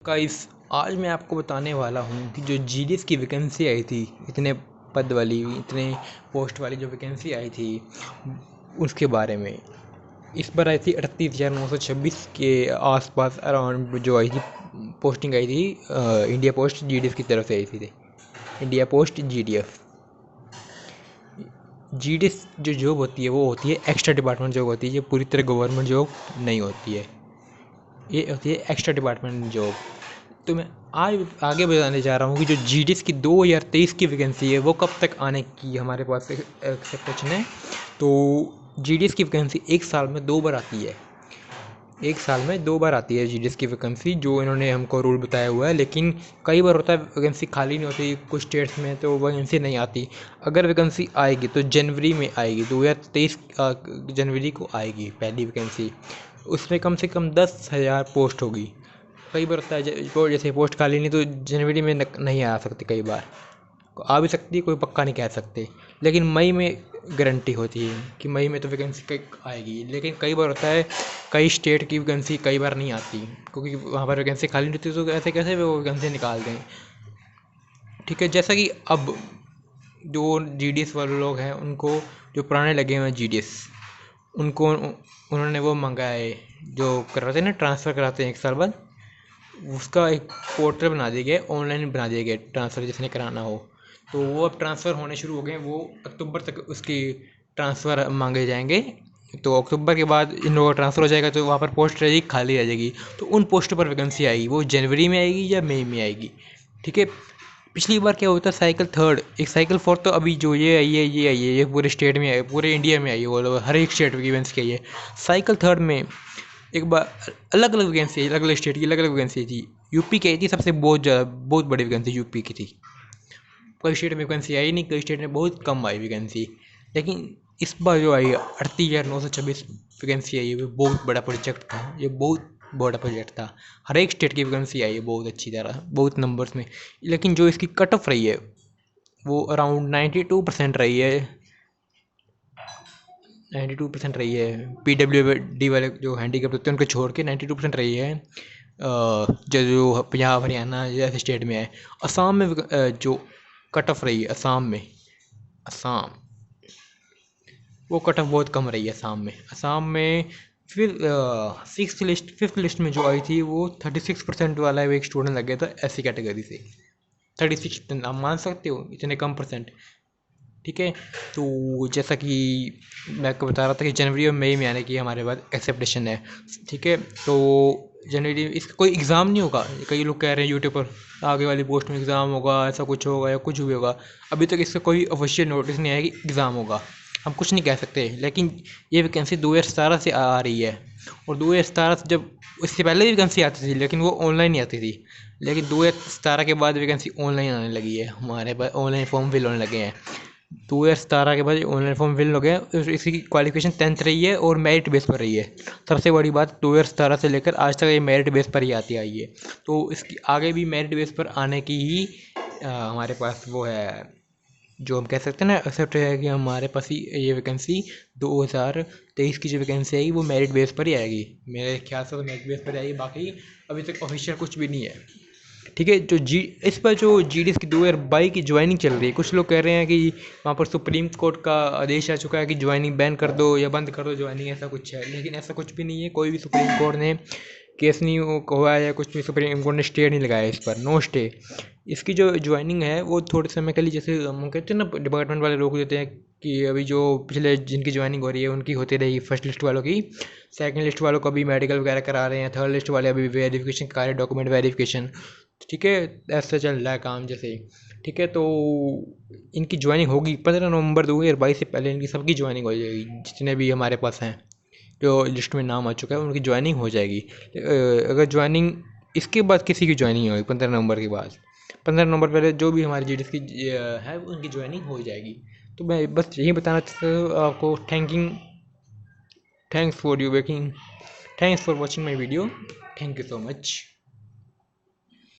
Guys, आज मैं आपको बताने वाला हूँ कि जो जीडीएस की वैकेंसी आई थी, इतने पद वाली, इतने पोस्ट वाली जो वैकेंसी आई थी उसके बारे में। इस बार आई थी 38,926 के आसपास अराउंड जो आई थी, पोस्टिंग आई थी। इंडिया पोस्ट जीडीएस की तरफ से आई थी। इंडिया पोस्ट जीडीएस जीडीएस जो जॉब होती है वो होती है एक्स्ट्रा डिपार्टमेंट जॉब होती है, ये पूरी तरह गवर्नमेंट जॉब नहीं होती है, ये होती है एक्स्ट्रा डिपार्टमेंट जॉब। तो मैं आज आगे बताने जा रहा हूँ कि जो जीडीएस की 2023 की वैकेंसी है वो कब तक आने की हमारे पास एक्सपेक्टेशन है। तो जीडीएस की वैकेंसी एक साल में 2 बार आती है, एक साल में 2 बार आती है जीडीएस की वैकेंसी, जो इन्होंने हमको रूल बताया हुआ है। लेकिन कई बार होता है वैकेंसी खाली नहीं होती कुछ स्टेट्स में, तो वैकेंसी नहीं आती। अगर वैकेंसी आएगी तो जनवरी में आएगी, 2023 जनवरी को आएगी पहली वैकेंसी। उसमें कम से कम 10,000 पोस्ट होगी। कई बार होता है जैसे पोस्ट खाली नहीं तो जनवरी में नहीं आ सकती, कई बार आ भी सकती है, कोई पक्का नहीं कह सकते। लेकिन मई में गारंटी होती है कि मई में तो वैकेंसी आएगी। लेकिन कई बार होता है कई स्टेट की वैकेंसी कई बार नहीं आती, क्योंकि वहाँ पर वैकेंसी खाली नहीं होती, तो ऐसे कैसे वो वैकेंसी निकाल दें। ठीक है, जैसा कि अब जो जीडीएस वाले लोग हैं उनको, जो पुराने लगे हुए हैं जीडीएस, उनको उन्होंने वो मंगाया है, जो कराते हैं ना, ट्रांसफ़र कराते हैं 1 साल बाद, उसका एक पोर्टल बना दिया गया, ऑनलाइन बना दिया गया ट्रांसफ़र जिसने कराना हो। तो वो अब ट्रांसफ़र होने शुरू हो गए, वो अक्टूबर तक उसकी ट्रांसफ़र मांगे जाएंगे। तो अक्टूबर के बाद इन लोगों का ट्रांसफ़र हो जाएगा, तो वहाँ पर पोस्ट रहेगी, खाली रह जाएगी। तो उन पोस्टों पर वैकेंसी आएगी, वो जनवरी में आएगी या मई में आएगी। ठीक है, पिछली बार क्या होता है, साइकिल थर्ड, एक साइकिल फोर्थ, तो अभी जो ये आई है, ये पूरे स्टेट में आई, पूरे इंडिया में आई है, वो हर एक स्टेट की वैकेंसी आई है। साइकिल थर्ड में एक बार अलग अलग वैकेंसी, अलग अलग स्टेट की अलग अलग वैकेंसी थी। यूपी की आई थी सबसे बहुत ज़्यादा, बहुत बड़ी वैकेंसी यूपी की थी। कई स्टेट में वैकेंसी आई नहीं, कई स्टेट में बहुत कम आई वैकेंसी। लेकिन इस बार जो आई 38,926 वैकेंसी आई है, वो बहुत बड़ा प्रोजेक्ट था, ये बहुत बड़ा प्रोजेक्ट था। हर एक स्टेट की वैकेंसी आई है बहुत अच्छी तरह, बहुत नंबर्स में। लेकिन जो इसकी कट ऑफ रही है वो अराउंड 92% रही है, 92% रही है। PWD वाले जो हैंडीकैप होते हैं उनको छोड़ के 92% रही है। जो पंजाब हरियाणा जैसे स्टेट में है। असम में जो कट ऑफ रही है, असम वो कट ऑफ बहुत कम रही है असम में। फिर फिफ्थ लिस्ट में जो आई थी वो 36% वाला एक स्टूडेंट लग गया था ऐसी कैटेगरी से। 36% आप मान सकते हो, इतने कम परसेंट। ठीक है, तो जैसा कि मैं आपको बता रहा था कि जनवरी और मई में आने की हमारे पास एक्सेप्टेशन है। ठीक है, तो जनवरी इसका कोई एग्ज़ाम नहीं होगा। कई लोग कह रहे हैं यूट्यूब पर आगे वाली पोस्ट में एग्ज़ाम होगा, ऐसा कुछ होगा या कुछ भी होगा। अभी तक इसका कोई ऑफिशियल नोटिस नहीं आया कि एग्ज़ाम होगा, हम कुछ नहीं कह सकते। लेकिन ये वैकेंसी 2017 से आ रही है, और 2017 से जब इससे पहले भी वैकेंसी आती थी लेकिन वो ऑनलाइन नहीं आती थी। लेकिन 2017 के बाद वैकेंसी ऑनलाइन आने लगी है, हमारे पास ऑनलाइन फॉर्म फिल होने लगे हैं। 2017 के बाद ऑनलाइन फॉर्म फिल हो गया। इसकी क्वालिफिकेशन 10th रही है और मेरिट बेस पर रही है। सबसे बड़ी बात, 2017 से लेकर आज तक ये मेरिट बेस पर ही आती आई है। तो इसकी आगे भी मेरिट बेस पर आने की ही हमारे पास वो है, जो हम कह सकते हैं ना, एक्सेप्ट है कि हमारे पास ही ये वैकेंसी 2023 की जो वैकेंसी आएगी वो मेरिट बेस पर ही आएगी। मेरे ख्याल से तो मेरिट बेस पर आएगी, बाकी अभी तक ऑफिशियल कुछ भी नहीं है। ठीक है, इस पर जो जीडीएस की 2022 की ज्वाइनिंग चल रही है, कुछ लोग कह रहे हैं कि वहाँ पर सुप्रीम कोर्ट का आदेश आ चुका है कि ज्वाइनिंग बैन कर दो या बंद कर दो ज्वाइनिंग, ऐसा कुछ है। लेकिन ऐसा कुछ भी नहीं है, कोई भी सुप्रीम कोर्ट ने केस नहीं हुआ है या कुछ भी, सुप्रीम कोर्ट ने स्टे नहीं लगाया इस पर, नो स्टे। इसकी जो ज्वाइनिंग है वो थोड़े समय के लिए, जैसे हम कहते हैं ना, डिपार्टमेंट वाले रोक देते हैं कि अभी जो पिछले जिनकी ज्वाइनिंग हो रही है उनकी होती रही, फर्स्ट लिस्ट वालों की। सेकंड लिस्ट वालों को अभी मेडिकल वगैरह करा रहे हैं, थर्ड लिस्ट वाले अभी वेरिफिकेशन करा रहे हैं, डॉक्यूमेंट वेरिफिकेशन। ठीक है, ऐसा चल रहा है काम जैसे। ठीक है, तो इनकी ज्वाइनिंग होगी 15 नवंबर 2022 से पहले, इनकी सबकी ज्वाइनिंग हो जाएगी, जितने भी हमारे पास हैं जो लिस्ट में नाम आ चुका है उनकी ज्वाइनिंग हो जाएगी। अगर ज्वाइनिंग इसके बाद किसी की ज्वाइनिंग होगी 15 नवंबर के बाद, 15 नवंबर पहले जो भी हमारी जीडीएस की है उनकी ज्वाइनिंग हो जाएगी। तो मैं बस यही बताना चाहता हूँ आपको। Thanks for watching my video. Thank you so much.